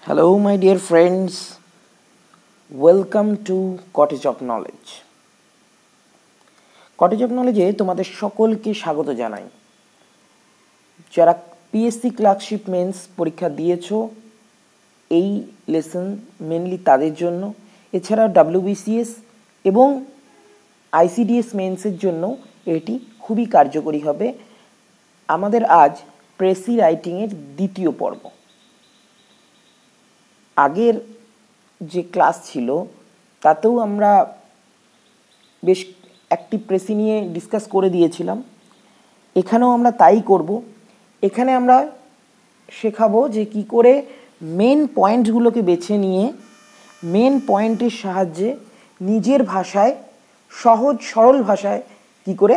Hello, my dear friends. Welcome to Cottage of Knowledge. Cottage of Knowledge এ তোমাদের সকলকে স্বাগত জানাই। যারা পিএসসি ক্লার্কশিপ মেন্স পরীক্ষা দিয়েছো এই লেসন মেনলি তাদের জন্য, এছাড়া ডব্লিউবিসিএস এবং আইসিডিএস মেন্সের জন্য এটি খুবই কার্যকরী হবে। আমাদের আজ প্রেসি রাইটিংয়ের দ্বিতীয় পর্ব। আগের যে ক্লাস ছিল তাতেও আমরা বেশ একটি প্রেসি নিয়ে ডিসকাস করে দিয়েছিলাম। এখানেও আমরা তাই করব। এখানে আমরা শেখাবো যে কি করে মেন পয়েন্টগুলোকে বেছে নিয়ে মেন পয়েন্টের সাহায্যে নিজের ভাষায় সহজ সরল ভাষায় কি করে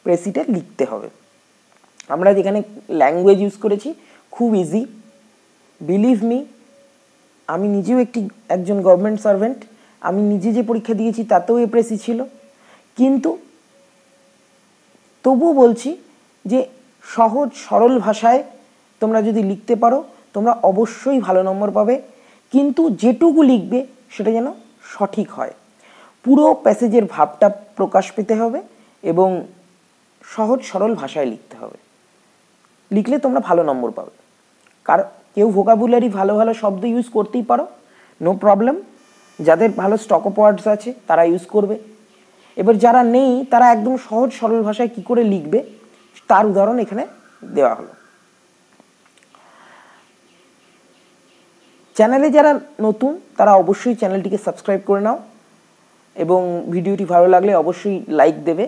প্রেসিটা লিখতে হবে। আমরা যেখানে ল্যাঙ্গুয়েজ ইউজ করেছি খুব ইজি, বিলিভ মি। আমি নিজেও একজন গভর্নমেন্ট সার্ভেন্ট। আমি নিজে যে পরীক্ষা দিয়েছি তাতেও এ প্রেসি ছিল, কিন্তু তবুও বলছি যে সহজ সরল ভাষায় তোমরা যদি লিখতে পারো তোমরা অবশ্যই ভালো নম্বর পাবে, কিন্তু যেটুকু লিখবে সেটা যেন সঠিক হয়। পুরো প্যাসেজের ভাবটা প্রকাশ পেতে হবে এবং সহজ সরল ভাষায় লিখতে হবে। লিখলে তোমরা ভালো নম্বর পাবে। কারণ কেউ ভোকাবুলারি ভালো ভালো শব্দ ইউজ করতেই পারো, নো প্রবলেম। যাদের ভালো স্টক অফ ওয়ার্ডস আছে তারা ইউজ করবে। এবার যারা নেই তারা একদম সহজ সরল ভাষায় কি করে লিখবে তার উদাহরণ এখানে দেওয়া হলো। চ্যানেলে যারা নতুন তারা অবশ্যই চ্যানেলটিকে সাবস্ক্রাইব করে নাও এবং ভিডিওটি ভালো লাগলে অবশ্যই লাইক দেবে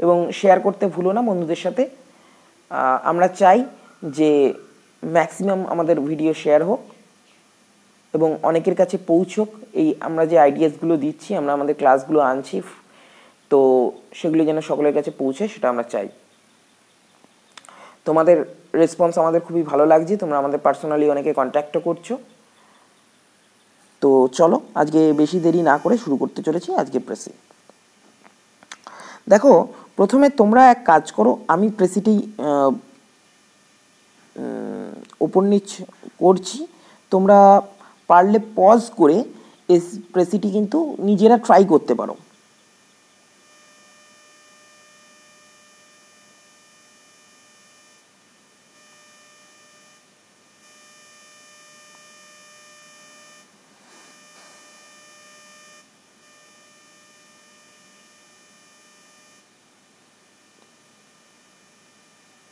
এবং শেয়ার করতে ভুলো না বন্ধুদের সাথে। আমরা চাই যে ম্যাক্সিমাম আমাদের ভিডিও শেয়ার হোক এবং অনেকের কাছে পৌঁছক। এই আমরা যে আইডিয়াসগুলো দিচ্ছি, আমরা আমাদের ক্লাসগুলো আনছি, তো সেগুলো যেন সকলের কাছে পৌঁছে সেটা আমরা চাই। তোমাদের রেসপন্স আমাদের খুবই ভালো লাগছে, তোমরা আমাদের পার্সোনালি অনেকে কন্ট্যাক্টও করছো। তো চলো আজকে বেশি দেরি না করে শুরু করতে চলেছি আজকে প্রেসি। দেখো, প্রথমে তোমরা এক কাজ করো, আমি প্রেসিটি ওপর নিচ করছি, তোমরা পারলে পজ করে এই প্রেসিটি কিন্তু নিজেরা ট্রাই করতে পারো।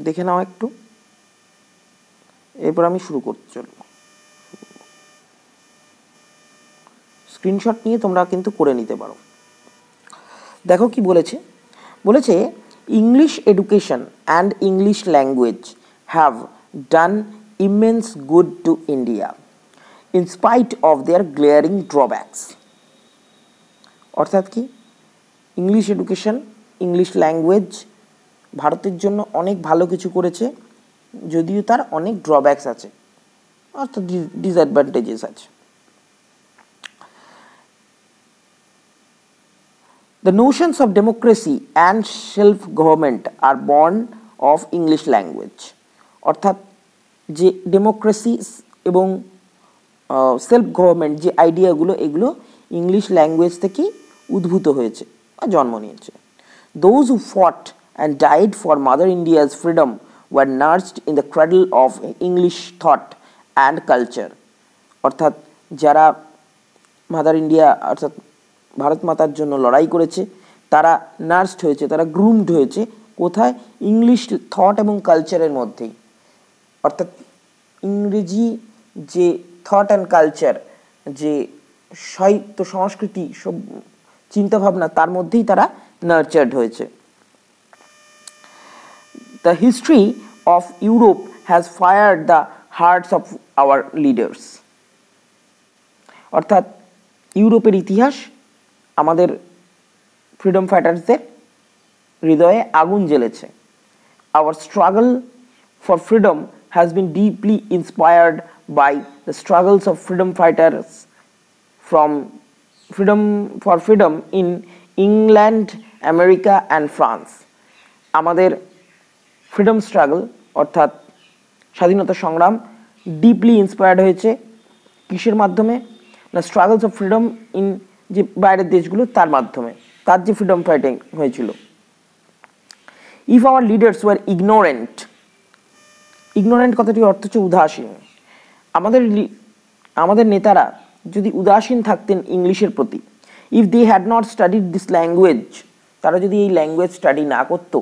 দেখে নাও একটু, এরপর আমি শুরু করতে চলব। স্ক্রিনশট নিয়ে তোমরা কিন্তু করে নিতে পারো। দেখো কি বলেছে, বলেছে English education and English language have done immense good to India in spite of their glaring drawbacks. অর্থাৎ কি, ইংলিশ এডুকেশন ইংলিশ ল্যাঙ্গুয়েজ ভারতের জন্য অনেক ভালো কিছু করেছে, যদিও তার অনেক ড্রব্যাকস আছে, অর্থাৎ ডিসঅ্যাডভান্টেজেস আছে। The notions of democracy and self-government are born of English language. অর্থাৎ যে ডেমোক্রেসি এবং সেলফ গভর্নমেন্ট যে আইডিয়াগুলো, এগুলো ইংলিশ ল্যাঙ্গুয়েজ থেকেই উদ্ভূত হয়েছে বা জন্ম নিয়েছে। Those who fought and died for Mother India's freedom were nursed in the cradle of English thought and culture. অর্থাৎ যারা মাদার ইন্ডিয়া অর্থাৎ ভারত মাতার জন্য লড়াই করেছে তারা নার্সড হয়েছে, তারা গ্রুমড হয়েছে কোথায়? ইংলিশ থট এবং কালচারের মধ্যেই। অর্থাৎ ইংরেজি যে থট অ্যান্ড কালচার, যে সাহিত্য সংস্কৃতি সব চিন্তাভাবনা, তার মধ্যেই তারা নার্চার্ড হয়েছে। The history of Europe has fired the hearts of our leaders. অর্থাৎ ইউরোপের ইতিহাস আমাদের ফ্রিডম ফাইটার্সদের হৃদয়ে আগুন জ্বেলেছে। Our struggle for freedom has been deeply inspired by the struggles of freedom fighters from freedom in England, America and France. আমাদের freedom struggle অর্থাৎ স্বাধীনতা সংগ্রাম ডিপলি ইন্সপায়ার্ড হয়েছে কিসের মাধ্যমে? না স্ট্রাগলস অফ ফ্রিডম ইন যে বাইরের দেশগুলো তার মাধ্যমে, তার যে ফ্রিডম ফাইটিং হয়েছিল। If our leaders were ignorant, ignorant কথাটির অর্থ হচ্ছে উদাসীন। আমাদের নেতারা যদি উদাসীন থাকতেন ইংলিশের প্রতি, if they had not studied this language, তারা যদি এই ল্যাঙ্গুয়েজ স্টাডি না করতো,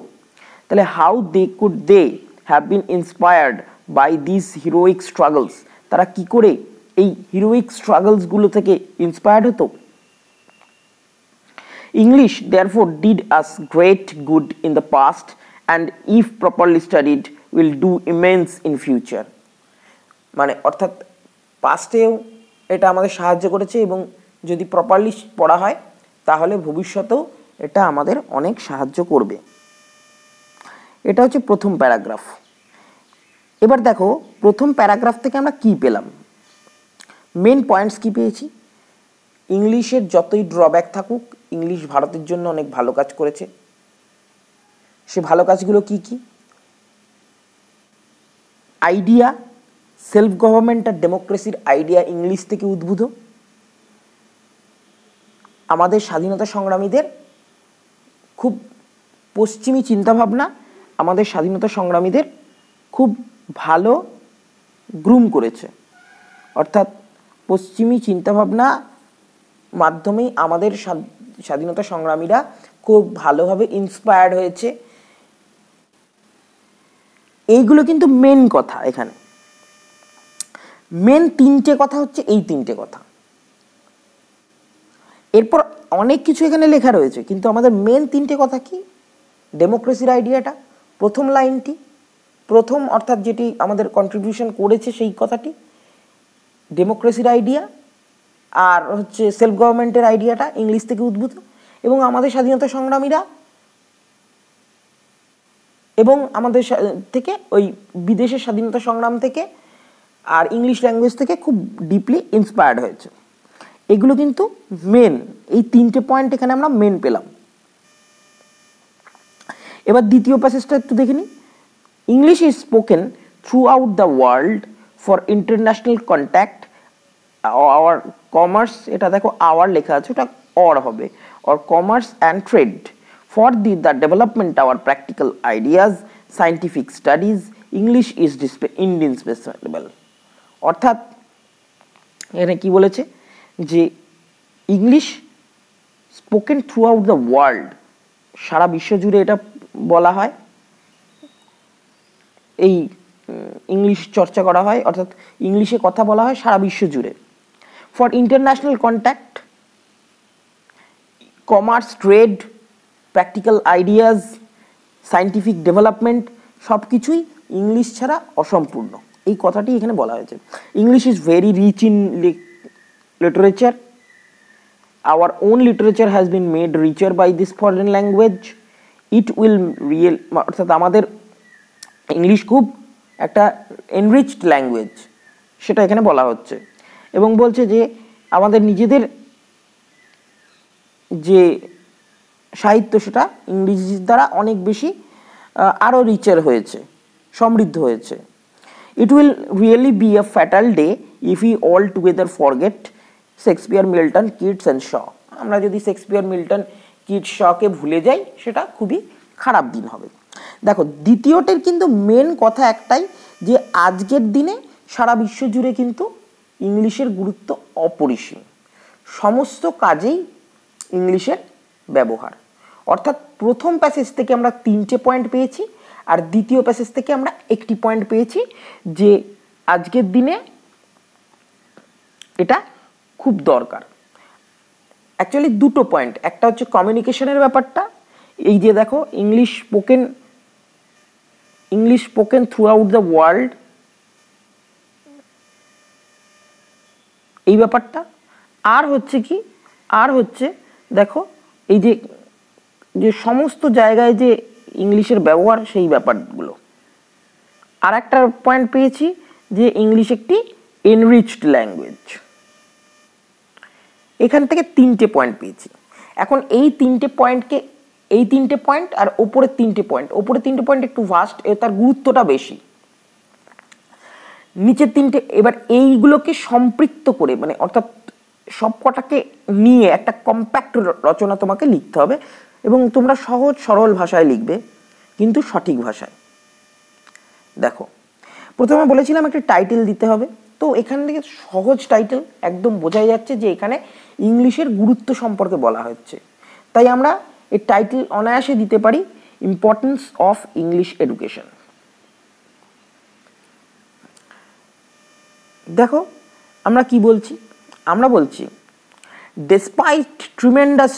তাহলে how could they have been inspired by this heroic struggles, তারা কি করে এই হিরোইক স্ট্রাগলসগুলো থেকে ইন্সপায়ার্ড হতো? English therefore did us great good in the past and if properly studied will do immense in future. মানে অর্থাৎ পাস্টেও এটা আমাদের সাহায্য করেছে এবং যদি প্রপারলি পড়া হয় তাহলে ভবিষ্যতেও এটা আমাদের অনেক সাহায্য করবে। এটা হচ্ছে প্রথম প্যারাগ্রাফ। এবার দেখো প্রথম প্যারাগ্রাফ থেকে আমরা কি পেলাম, মেন পয়েন্টস কি পেয়েছি। ইংলিশের যতই ড্রব্যাক থাকুক, ইংলিশ ভারতের জন্য অনেক ভালো কাজ করেছে। সে ভালো কাজগুলো কি কি? আইডিয়া, সেলফ গভর্নমেন্ট আর ডেমোক্রেসির আইডিয়া ইংলিশ থেকে উদ্ভূত। আমাদের স্বাধীনতা সংগ্রামীদের খুব পশ্চিমী চিন্তাভাবনা আমাদের স্বাধীনতা সংগ্রামীদের খুব ভালো গ্রুম করেছে, অর্থাৎ পশ্চিমী চিন্তাভাবনা মাধ্যমেই আমাদের স্বাধীনতা সংগ্রামীরা খুব ভালোভাবে ইন্সপায়ার্ড হয়েছে। এইগুলো কিন্তু মেন কথা। এখানে মেন তিনটে কথা হচ্ছে এই তিনটে কথা। এরপর অনেক কিছু এখানে লেখা রয়েছে, কিন্তু আমাদের মেন তিনটে কথা কি? ডেমোক্রেসির আইডিয়াটা, প্রথম লাইনটি, প্রথম অর্থাৎ যেটি আমাদের কন্ট্রিবিউশন করেছে সেই কথাটি, ডেমোক্রেসির আইডিয়া, আর হচ্ছে সেলফ গভর্নমেন্টের আইডিয়াটা ইংলিশ থেকে উদ্ভূত, এবং আমাদের স্বাধীনতা সংগ্রামীরা এবং আমাদের থেকে ওই বিদেশের স্বাধীনতা সংগ্রাম থেকে আর ইংলিশ ল্যাঙ্গুয়েজ থেকে খুব ডিপলি ইন্সপায়ার্ড হয়েছে। এগুলো কিন্তু মেন, এই তিনটে পয়েন্ট এখানে আমরা মেন পেলাম। এবার দ্বিতীয় প্যাসেজটা একটু দেখে নিই। English is spoken throughout the world for international contact our commerce, এটা দেখো আওয়ার লেখা আছে, ওটা অর হবে, or commerce and trade, for the development our practical ideas, scientific studies, English is indispensable. অর্থাৎ এখানে কি বলেছে যে English spoken throughout the world, সারা বিশ্ব জুড়ে এটা বলা হয়, এই ইংলিশ চর্চা করা হয়, অর্থাৎ ইংলিশে কথা বলা হয় সারা বিশ্ব জুড়ে। For international contact, commerce, trade, practical ideas, scientific development, সব কিছুই ইংলিশ ছাড়া অসম্পূর্ণ, এই কথাটি এখানে বলা হয়েছে। English is very rich in literature, our own literature has been made richer by this foreign language, it will real, অর্থাৎ আমাদের ইংলিশ খুব একটা এনরিচড ল্যাঙ্গুয়েজ, সেটা এখানে বলা হচ্ছে। এবং বলছে যে আমাদের নিজেদের যে সাহিত্য সেটা ইংরেজির দ্বারা অনেক বেশি আরও রিচার হয়েছে, সমৃদ্ধ হয়েছে। It will really be a fatal day if you all together forget Shakespeare, Milton, Keats and Shaw. আমরা যদি শেক্সপিয়ার, মিল্টন, কিটস, শকে ভুলে যাই সেটা খুবই খারাপ দিন হবে। দেখো দ্বিতীয়টির কিন্তু মেন কথা একটাই, যে আজকের দিনে সারা বিশ্ব জুড়ে কিন্তু ইংলিশের গুরুত্ব অপরিসীম, সমস্ত কাজেই ইংলিশের ব্যবহার। অর্থাৎ প্রথম প্যাসেজ থেকে আমরা তিনটে পয়েন্ট পেয়েছি, আর দ্বিতীয় প্যাসেজ থেকে আমরা একটি পয়েন্ট পেয়েছি, যে আজকের দিনে এটা খুব দরকার। অ্যাকচুয়ালি দুটো পয়েন্ট, একটা হচ্ছে কমিউনিকেশনের ব্যাপারটা, এই যে দেখো English spoken throughout the world, এই ব্যাপারটা। আর হচ্ছে কি, আর হচ্ছে দেখো এই যে সমস্ত জায়গায় যে ইংলিশের ব্যবহার, সেই ব্যাপারগুলো। আর একটা পয়েন্ট পেয়েছি যে ইংলিশ একটি এনরিচড ল্যাঙ্গুয়েজ। এখান থেকে তিনটে পয়েন্ট পেয়েছি। এখন এই তিনটে পয়েন্ট আর ওপরের তিনটে পয়েন্ট একটু ভাস্ট, তার গুরুত্বটা বেশি। নিচের তিনটে এবার এইগুলোকে সম্পৃক্ত করে মানে অর্থাৎ সব কটাকে নিয়ে একটা কম্প্যাক্ট রচনা তোমাকে লিখতে হবে এবং তোমরা সহজ সরল ভাষায় লিখবে কিন্তু সঠিক ভাষায়। দেখো প্রথমে বলেছিলাম একটা টাইটেল দিতে হবে, তো এখান থেকে সহজ টাইটেল একদম বোঝাই যাচ্ছে যে এখানে ইংলিশের গুরুত্ব সম্পর্কে বলা হচ্ছে, তাই আমরা এই টাইটেল অনায়াসে দিতে পারি ইম্পর্টেন্স অফ ইংলিশ এডুকেশন। দেখো আমরা কি বলছি, আমরা বলছি ডেসপাইট ট্রিমেন্ডাস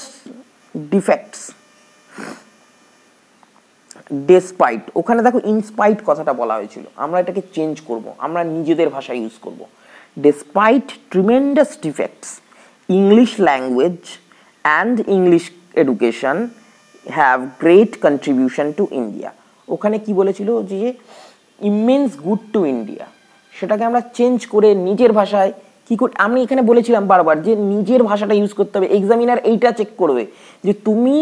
ডিফেক্টস, ডেসপাইট ওখানে দেখো ইনস্পাইট কথাটা বলা হয়েছিল, আমরা এটাকে চেঞ্জ করব, আমরা নিজেদের ভাষা ইউজ করব। Despite tremendous defects English language and English education have great contribution to India. ওখানে কি বলেছিল যে ইমেন্স গুড টু ইন্ডিয়া, সেটাকে আমরা চেঞ্জ করে নিজের ভাষায় কি করে, আমি এখানে বলেছিলাম বারবার যে নিজের ভাষাটা ইউজ করতে হবে। এক্সামিনার এইটা চেক করবে যে তুমি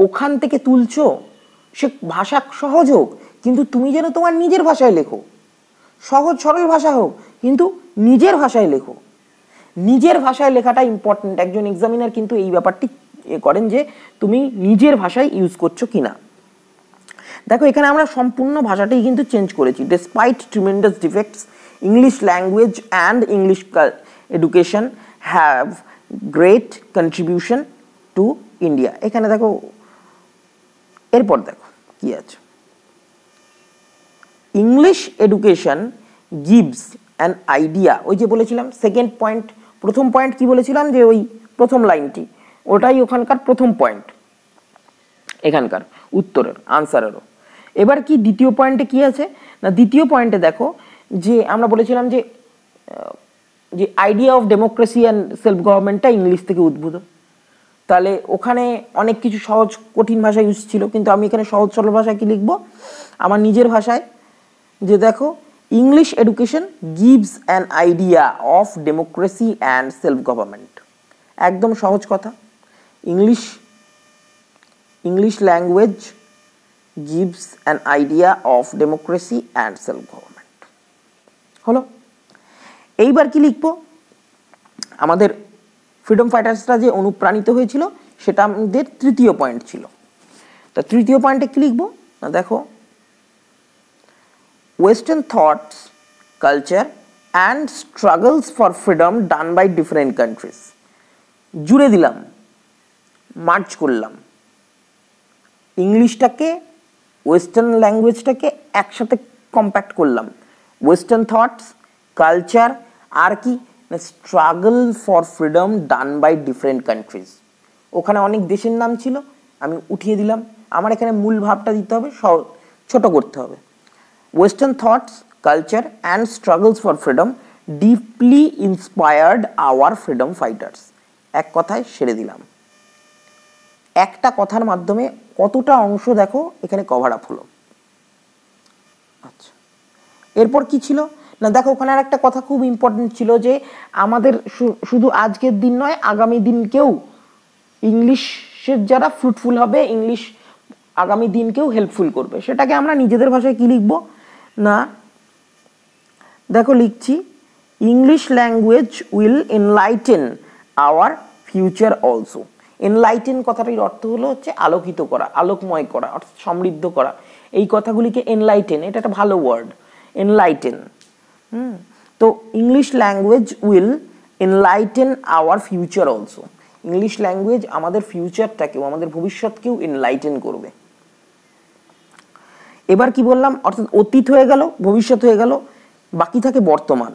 ওখান থেকে তুলছো, সে ভাষা সহজ হোক কিন্তু তুমি যেন তোমার নিজের ভাষায় লেখো, সহজ সরল ভাষা হোক কিন্তু নিজের ভাষায় লেখো। নিজের ভাষায় লেখাটা ইম্পর্টেন্ট, একজন এক্সামিনার কিন্তু এই ব্যাপারটি করেন যে তুমি নিজের ভাষায় ইউজ করছো কিনা। দেখো এখানে আমরা সম্পূর্ণ ভাষাটাই কিন্তু চেঞ্জ করেছি। Despite tremendous defects English language and English education have great contribution to India. এখানে দেখো এরপর দেখো কি আছে, English education gives an idea, ওই যে বলেছিলাম সেকেন্ড পয়েন্ট, প্রথম পয়েন্ট কি বলেছিলাম যে ওই প্রথম লাইনটি ওটাই ওখানকার প্রথম পয়েন্ট এখানকার উত্তরের আনসারেরও। এবার কি দ্বিতীয় পয়েন্টে কি আছে না, দ্বিতীয় পয়েন্টে দেখো যে আমরা বলেছিলাম যে যে idea of democracy and self গভর্নমেন্টটা ইংলিশ থেকে উদ্ভূত, তাহলে ওখানে অনেক কিছু সহজ কঠিন ভাষা ইউজ ছিল, কিন্তু আমি এখানে সহজ সরল ভাষায় কি লিখবো আমার নিজের ভাষায়, যে দেখো English education gives an idea of democracy and self government. একদম সহজ কথা, English language gives an idea of democracy and self government হলো। এইবার কি লিখবো, আমাদের ফ্রিডম ফাইটার্সরা যে অনুপ্রাণিত হয়েছিল সেটা আমাদের তৃতীয় পয়েন্ট ছিল। তা তৃতীয় পয়েন্টে কি লিখবো না, দেখো western thoughts culture and struggles for freedom done by different countries. জুড়ে দিলাম, মার্চ করলাম ইংলিশটাকে ওয়েস্টার্ন ল্যাঙ্গুয়েজটাকে একসাথে কম্প্যাক্ট করলাম, ওয়েস্টার্ন থটস কালচার আর কি struggle for freedom done by different countries. ওখানে অনেক দেশের নাম ছিল, আমি উঠিয়ে দিলাম, আমার এখানে মূল ভাবটা দিতে হবে, ছোট করতে হবে। Western thoughts culture and struggles for freedom deeply inspired our freedom fighters. এক কথায় সেরে দিলাম, একটা কথার মাধ্যমে কতটা অংশ দেখো এখানে কভার আপ হলো। আচ্ছা এরপর কি ছিল না, দেখো ওখানে আর একটা কথা খুব ইম্পর্টেন্ট ছিল যে আমাদের শুধু আজকের দিন নয় আগামী দিনকেও ইংলিশের যারা ফ্রুটফুল হবে, ইংলিশ আগামী দিনকেও হেল্পফুল করবে। সেটাকে আমরা নিজেদের ভাষায় কি লিখব না, দেখো লিখছি English language will enlighten our future also. Enlighten কথাটির অর্থ হলো হচ্ছে আলোকিত করা, আলোকময় করা, অর্থাৎ সমৃদ্ধ করা। এই কথাগুলিকে এনলাইটেন, এটা একটা ভালো ওয়ার্ড, এনলাইটেন। তো English language will enlighten our future also. English language আমাদের ফিউচারটাকেও, আমাদের ভবিষ্যৎকেও এনলাইটেন করবে। এবার কি বললাম, অর্থাৎ অতীত হয়ে গেল, ভবিষ্যৎ হয়ে গেল, বাকি থাকে বর্তমান।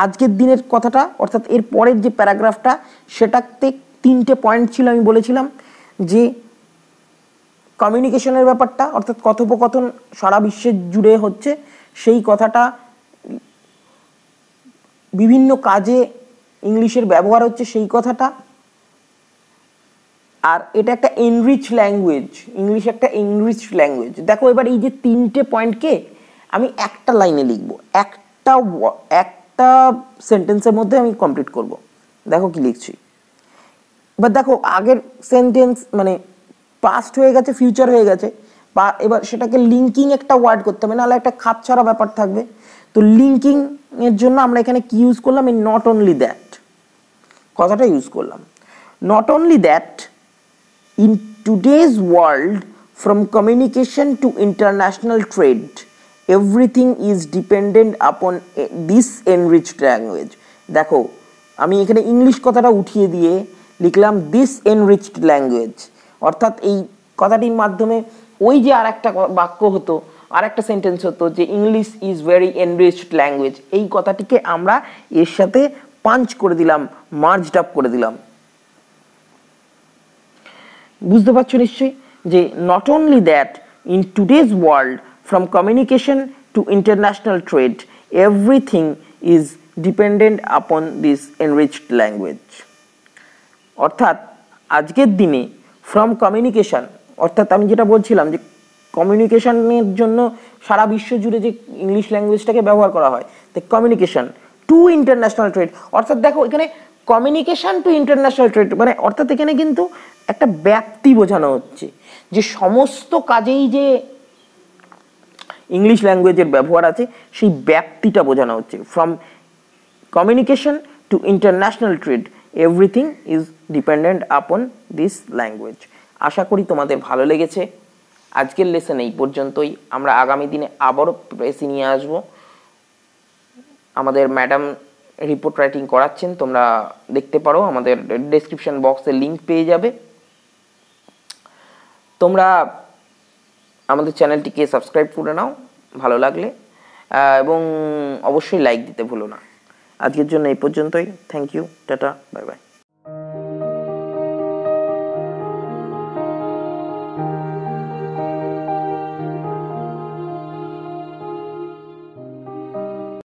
আজকের দিনের কথাটা অর্থাৎ এর পরের যে প্যারাগ্রাফটা সেটাতে তিনটে পয়েন্ট ছিল। আমি বলেছিলাম যে কমিউনিকেশনের ব্যাপারটা অর্থাৎ কথোপকথন সারা বিশ্বের জুড়ে হচ্ছে, সেই কথাটা বিভিন্ন কাজে ইংলিশের ব্যবহার হচ্ছে সেই কথাটা, আর এটা একটা এনরিচ ল্যাঙ্গুয়েজ, ইংলিশ একটা এনরিচ ল্যাঙ্গুয়েজ। দেখো এবার এই যে তিনটে পয়েন্টকে আমি একটা লাইনে লিখবো, একটা সেন্টেন্সের মধ্যে আমি কমপ্লিট করব। দেখো কি লিখছি, এবার দেখো আগের সেন্টেন্স মানে পাস্ট হয়ে গেছে, ফিউচার হয়ে গেছে, এবার সেটাকে লিঙ্কিং একটা ওয়ার্ড করতে হবে, নাহলে একটা খাপছাড়া ব্যাপার থাকবে। তো লিঙ্কিং এর জন্য আমরা এখানে কি ইউজ করলাম, এই নট অনলি দ্যাট কথাটা ইউজ করলাম। Not only that, in today's world from communication two international trade everything is dependent আপন দিস এনরিচড ল্যাঙ্গুয়েজ। দেখো আমি এখানে ইংলিশ কথাটা উঠিয়ে দিয়ে লিখলাম দিস এনরিচড ল্যাঙ্গুয়েজ, অর্থাৎ এই কথাটির মাধ্যমে ওই যে আর একটা বাক্য হতো, আর একটা সেন্টেন্স হতো যে English is very enriched language, এই কথাটিকে আমরা এর সাথে পাঞ্চ করে দিলাম, মার্জড আপ করে দিলাম। বুঝতে পারছো নিশ্চয়ই যে not only that, in today's world from communication two international trade everything is dependent আপন দিস এনরিচড ল্যাঙ্গুয়েজ। অর্থাৎ আজকের দিনে ফ্রম কমিউনিকেশন, অর্থাৎ আমি যেটা বলছিলাম যে কমিউনিকেশনের জন্য সারা বিশ্ব জুড়ে যে ইংলিশ ল্যাঙ্গুয়েজটাকে ব্যবহার করা হয়, তো কমিউনিকেশন টু ইন্টারন্যাশনাল ট্রেড, অর্থাৎ দেখো এখানে কমিউনিকেশন টু ইন্টারন্যাশনাল ট্রেড মানে অর্থাৎ এখানে কিন্তু একটা ব্যাপ্তি বোঝানো হচ্ছে, যে সমস্ত কাজেই যে ইংলিশ ল্যাঙ্গুয়েজের ব্যবহার আছে সেই ব্যাপ্তিটা বোঝানো হচ্ছে। From communication two international trade everything is dependent আপন দিস ল্যাঙ্গুয়েজ। আশা করি তোমাদের ভালো লেগেছে। আজকের লেসন এই পর্যন্তই। আমরা আগামী দিনে আবারও প্রেসে নিয়ে আসব। আমাদের ম্যাডাম রিপোর্ট রাইটিং করাচ্ছেন, তোমরা দেখতে পারো, আমাদের ডেসক্রিপশন বক্সে লিঙ্ক পেয়ে যাবে। তোমরা আমাদের চ্যানেলটিকে সাবস্ক্রাইব করে নাও ভালো লাগলে, এবং অবশ্যই লাইক দিতে ভুলো না। আজকের জন্য এই পর্যন্তই। Thank you, ta-ta, bye by.